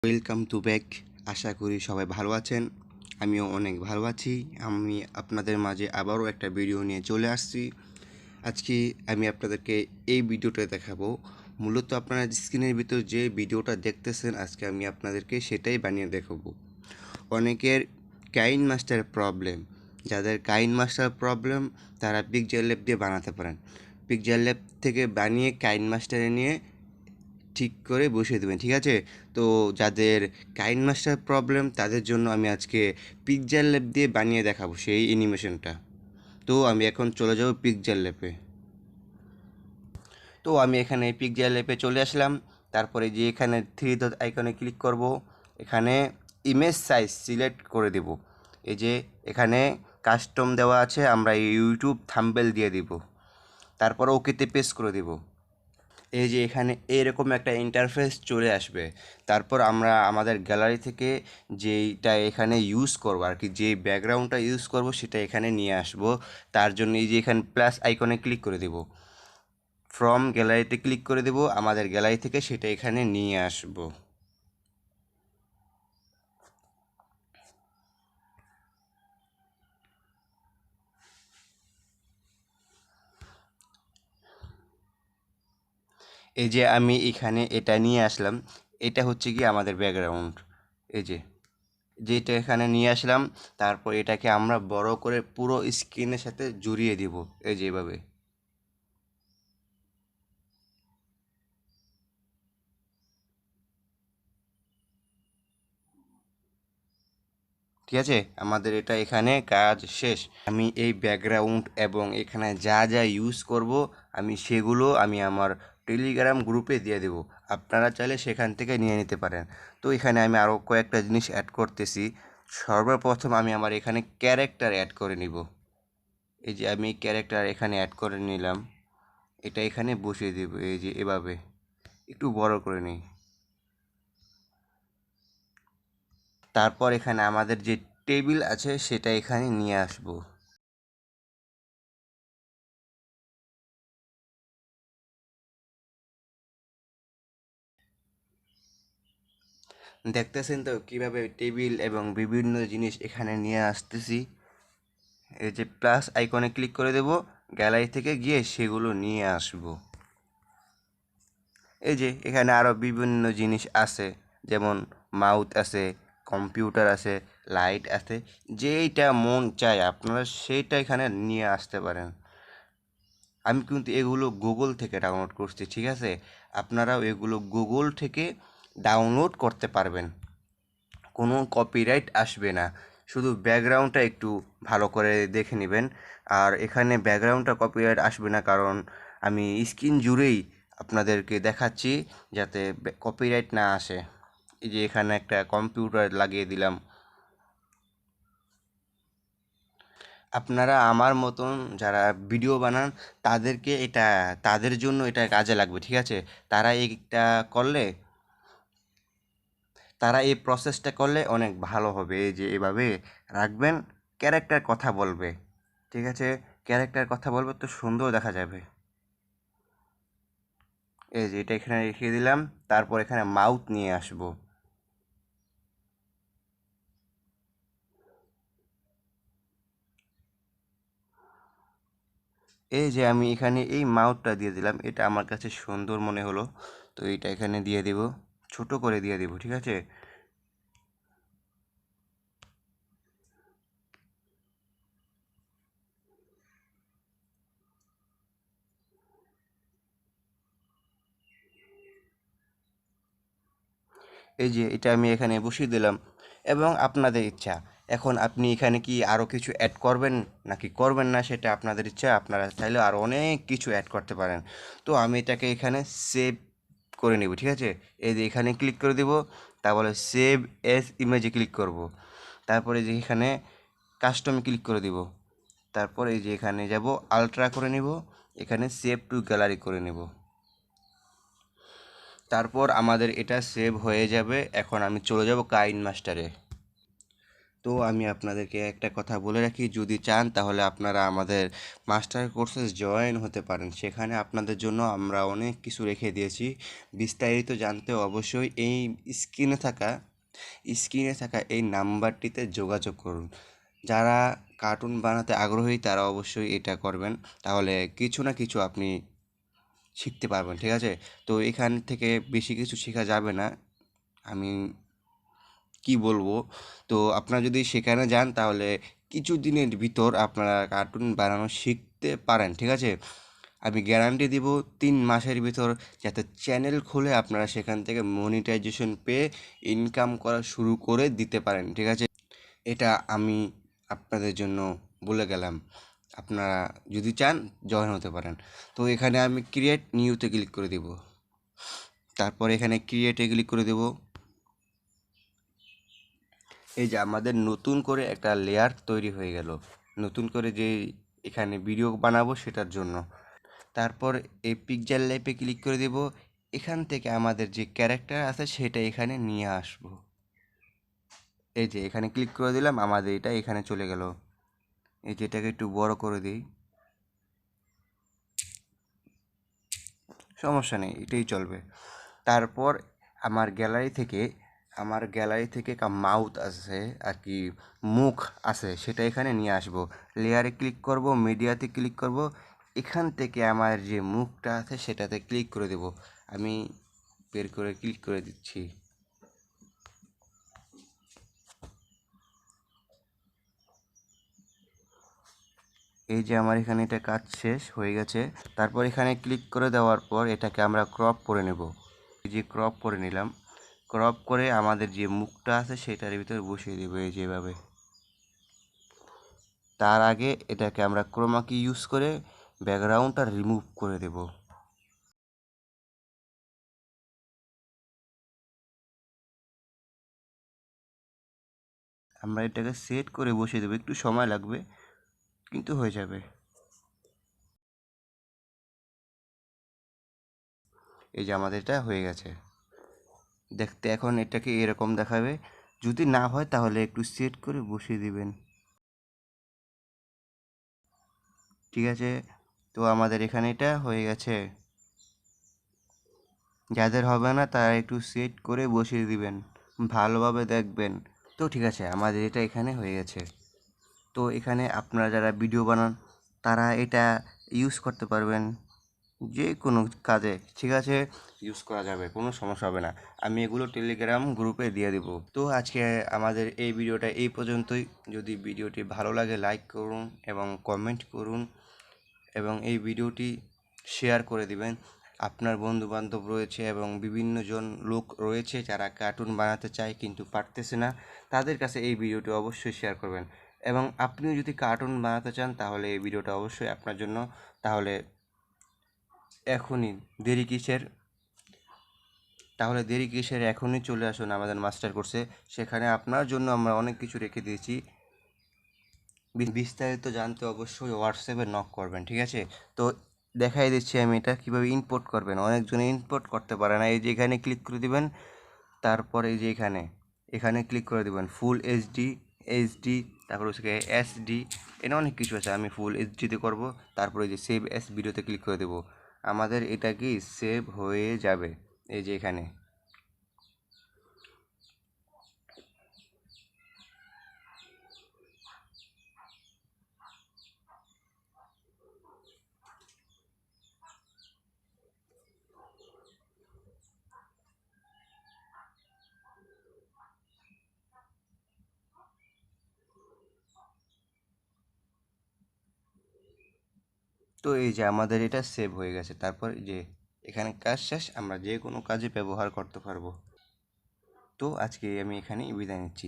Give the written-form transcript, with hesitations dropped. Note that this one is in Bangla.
Welcome to back. আশা করি সবাই ভালো আছেন। আমিও অনেক ভালো আছি। আমি আপনাদের মাঝে আবারও একটা ভিডিও নিয়ে চলে আসছি। আজকে আমি আপনাদেরকে এই ভিডিওটা দেখাবো। মূলত আপনারা স্ক্রিনের ভিতর যে ভিডিওটা দেখতেছেন আজকে আমি আপনাদেরকে সেটাই বানিয়ে দেখাবো। অনেকের কাইন মাস্টার প্রবলেম, যাদের কাইন মাস্টার প্রবলেম তারা পিকচার ল্যাব দিয়ে বানাতে পারেন। পিকচার ল্যাব থেকে বানিয়ে কাইন মাস্টারে নিয়ে ঠিক করে বসিয়ে দেবেন, ঠিক আছে? তো যাদের কাইন মাস্টার প্রবলেম তাদের জন্য আমি আজকে পিকচার ল্যাব দিয়ে বানিয়ে দেখাবো সেই অ্যানিমেশনটা। তো আমি এখন চলে যাব পিকচার ল্যাবে। তো আমি এখানে পিকচার ল্যাবে চলে আসলাম। তারপরে যে এখানে থ্রি ডট আইকনে ক্লিক করব, এখানে ইমেজ সাইজ সিলেক্ট করে দেব। এই যে এখানে কাস্টম দেওয়া আছে, আমরা ইউটিউব থাম্বনেল দিয়ে দিব। তারপর ওকেতে পেস্ট করে দেব। এই যে এখানে এরকম একটা ইন্টারফেস চলে আসবে। তারপর আমরা আমাদের গ্যালারি থেকে যেইটা এখানে ইউজ করব আর কি, যে ব্যাকগ্রাউন্ডটা ইউজ করব সেটা এখানে নিয়ে আসব। তার জন্য এই যে এখানে প্লাস আইকনে ক্লিক করে দেব, ফ্রম গ্যালারিতে ক্লিক করে দেব, আমাদের গ্যালারি থেকে সেটা এখানে নিয়ে আসব। এই যে আমি এখানে এটা নিয়ে আসলাম, এটা হচ্ছে কি আমাদের ব্যাকগ্রাউন্ড। এই যে যেটা এখানে নিয়ে আসলাম, তারপর এটাকে আমরা বড় করে পুরো স্ক্রিনের সাথে জড়িয়ে দিব, এই যে এভাবে। ঠিক আছে, আমাদের এটা এখানে কাজ শেষ। আমি এই ব্যাকগ্রাউন্ড এবং এখানে যা যা ইউজ করব আমি সেগুলো আমি আমার টেলিগ্রাম গ্রুপে দিয়ে দেব, আপনারা চাইলে সেখান থেকে নিয়ে নিতে পারেন। তো এখানে আমি আরও কয়েকটা জিনিস অ্যাড করতেছি। সর্বপ্রথম আমি আমার এখানে ক্যারেক্টার অ্যাড করে নিব। এই যে আমি ক্যারেক্টার এখানে অ্যাড করে নিলাম, এটা এখানে বসিয়ে দেব। এই যে এভাবে একটু বড় করে নিই। তারপর এখানে আমাদের যে টেবিল আছে সেটা এখানে নিয়ে আসব। দেখতেছেন তো কিভাবে টেবিল এবং বিভিন্ন জিনিস এখানে নিয়ে আসতেছি। এই যে প্লাস আইকনে ক্লিক করে দেব, গ্যালারি থেকে গিয়ে সেগুলো নিয়ে আসব। এই যে এখানে আরও বিভিন্ন জিনিস আছে, যেমন মাউথ আছে, কম্পিউটার আছে, লাইট আছে। যেইটা মন চায় আপনারা সেইটা এখানে নিয়ে আসতে পারেন। আমি কিন্তু এগুলো গুগল থেকে ডাউনলোড করছি, ঠিক আছে? আপনারাও এগুলো গুগল থেকে ডাউনলোড করতে পারবেন, কোনো কপিরাইট আসবে না। শুধু ব্যাকগ্রাউন্ডটা একটু ভালো করে দেখে নেবেন। আর এখানে ব্যাকগ্রাউন্ডটা কপিরাইট আসবে না, কারণ আমি স্ক্রিন জুড়েই আপনাদেরকে দেখাচ্ছি যাতে কপিরাইট না আসে। এই যে এখানে একটা কম্পিউটার লাগিয়ে দিলাম। আপনারা আমার মতন যারা ভিডিও বানান তাদের জন্য এটা কাজে লাগবে, ঠিক আছে? তারা এইটা করলে তারা এই প্রসেসটা করলে অনেক ভালো হবে। এই যে এভাবে রাখবেন, ক্যারেক্টার কথা বলবে, ঠিক আছে? ক্যারেক্টার কথা বলবে তো সুন্দর দেখা যাবে। এই যে এটা এখানে রেখে দিলাম। তারপর এখানে মাউথ নিয়ে আসব। এই যে আমি এখানে এই মাউথটা দিয়ে দিলাম, এটা আমার কাছে সুন্দর মনে হলো, তো এইটা এখানে দিয়ে দেব, ছোট করে দিয়ে দেব, ঠিক আছে? এই যে এটা আমি এখানে বসিয়ে দিলাম, এবং আপনাদের ইচ্ছা। এখন আপনি এখানে কি আরও কিছু অ্যাড করবেন নাকি করবেন না সেটা আপনাদের ইচ্ছা, আপনারা চাইলে আরও অনেক কিছু অ্যাড করতে পারেন। তো আমি এটাকে এখানে সেভ করে নেব, ঠিক আছে? এই যে এখানে ক্লিক করে দেব, তারপরে সেভ এস ইমেজে ক্লিক করব। তারপরে যে এখানে কাস্টমে ক্লিক করে দিব। তারপর এই যে এখানে যাব, আলট্রা করে নেব, এখানে সেভ টু গ্যালারি করে নেব। তারপর আমাদের এটা সেভ হয়ে যাবে। এখন আমি চলে যাব কাইন মাস্টারে। তো আমি আপনাদেরকে একটা কথা বলে রাখি, যদি চান তাহলে আপনারা আমাদের মাস্টার কোর্সে জয়েন হতে পারেন। সেখানে আপনাদের জন্য আমরা অনেক কিছু রেখে দিয়েছি। বিস্তারিত জানতে অবশ্যই এই স্ক্রিনে থাকা এই নাম্বারটিতে যোগাযোগ করুন। যারা কার্টুন বানাতে আগ্রহী তারা অবশ্যই এটা করবেন, তাহলে কিছু না কিছু আপনি শিখতে পারবেন, ঠিক আছে? তো এখান থেকে বেশি কিছু শেখা যাবে না, আমি কি বলবো। তো আপনারা যদি সেখানে যান তাহলে কিছু দিনের ভিতর আপনারা কার্টুন বানানো শিখতে পারেন, ঠিক আছে? আমি গ্যারান্টি দিব 3 মাসের ভিতর যাতে চ্যানেল খুলে আপনারা সেখান থেকে মনিটাইজেশন পেয়ে ইনকাম করা শুরু করে দিতে পারেন, ঠিক আছে? এটা আমি আপনাদের জন্য বলে গেলাম। আপনারা যদি চান জয়েন হতে পারেন। তো এখানে আমি ক্রিয়েট নিউতে ক্লিক করে দেব, তারপর এখানে ক্রিয়েটে ক্লিক করে দেব। এই যে আমাদের নতুন করে একটা লেয়ার তৈরি হয়ে গেল, নতুন করে যে এখানে ভিডিও বানাবো সেটার জন্য। তারপর এই পিকচার ল্যাবে ক্লিক করে দেব। এখান থেকে আমাদের যে ক্যারেক্টার আছে সেটা এখানে নিয়ে আসব। এই যে এখানে ক্লিক করে দিলাম, আমাদের এটা এখানে চলে গেল। এই যে এটাকে একটু বড় করে দিই, সমস্যা নেই, এটাই চলবে। তারপর আমার গ্যালারি থেকে একটা মাউথ আছে আর কি, মুখ আছে, সেটা এখানে নিয়ে আসব। লেয়ারে ক্লিক করব, মিডিয়াতে ক্লিক করব, এখান থেকে আমার যে মুখটা আছে সেটাতে ক্লিক করে দেব। আমি বের করে ক্লিক করে দিচ্ছি। এই যে আমার এখানে এটা কাজ শেষ হয়ে গেছে। তারপর এখানে ক্লিক করে দেওয়ার পর এটাকে আমরা ক্রপ করে নেব। এই যে ক্রপ করে নিলাম, ক্রপ করে আমাদের যে মুখটা আছে সেটার ভিতরে বসিয়ে দেবো এই যেভাবে। তার আগে এটাকে আমরা ক্রোমা কি ইউজ করে ব্যাকগ্রাউন্ডটা রিমুভ করে দেব। আমরা এটাকে সেট করে বসিয়ে দেবো, একটু সময় লাগবে কিন্তু হয়ে যাবে। এই যে আমাদের এটা হয়ে গেছে। দেখতে এখন এটাকে এরকম দেখাবে। যদি না হয় তাহলে একটু সেট করে বসিয়ে দিবেন, ঠিক আছে? তো আমাদের এখানে এটা হয়ে গেছে। যাদের হবে না তারা একটু সেট করে বসিয়ে দিবেন, ভালোভাবে দেখবেন। তো ঠিক আছে, আমাদের এটা এখানে হয়ে গেছে। তো এখানে আপনারা যারা ভিডিও বানান তারা এটা ইউজ করতে পারবেন যে কোনো কাজে, ঠিক আছে? ইউজ করা যাবে, কোনো সমস্যা হবে না। আমি এগুলো টেলিগ্রাম গ্রুপে দিয়ে দেবো। তো আজকে আমাদের এই ভিডিওটা এই পর্যন্তই। যদি ভিডিওটি ভালো লাগে লাইক করুন এবং কমেন্ট করুন এবং এই ভিডিওটি শেয়ার করে দিবেন। আপনার বন্ধুবান্ধব রয়েছে এবং বিভিন্ন জন লোক রয়েছে যারা কার্টুন বানাতে চায় কিন্তু পারতেছে না, তাদের কাছে এই ভিডিওটি অবশ্যই শেয়ার করবেন। এবং আপনিও যদি কার্টুন বানাতে চান তাহলে এই ভিডিওটা অবশ্যই আপনার জন্য। তাহলে এখনই দেরি কিসের এখনই চলে আসুন আমাদের মাস্টার কোর্সে। সেখানে আপনার জন্য আমরা অনেক কিছু রেখে দিয়েছি। বিস্তারিত জানতে অবশ্যই হোয়াটসঅ্যাপে নক করবেন, ঠিক আছে? তো দেখাই দিচ্ছি আমি এটা কীভাবে ইম্পোর্ট করবেন। অনেকজনে ইম্পোর্ট করতে পারে না। এই যে এখানে ক্লিক করে দিবেন, তারপর এই যে এখানে ক্লিক করে দিবেন ফুল এইচডি, তারপর হচ্ছে এসডি, এটা অনেক কিছু আছে। আমি ফুল এইচডিতে করব। তারপরে এই যে সেভ এস ভিডিওতে ক্লিক করে দেব। আমাদের এটা কি সেভ হয়ে যাবে এই যে এখানে। তো এই যে আমাদের এটা সেভ হয়ে গেছে। তারপর এই যে এখানে কাজ শেষ, আমরা যে কোনো কাজে ব্যবহার করতে পারবো। তো আজকে আমি এখানেই বিদায় নিচ্ছি।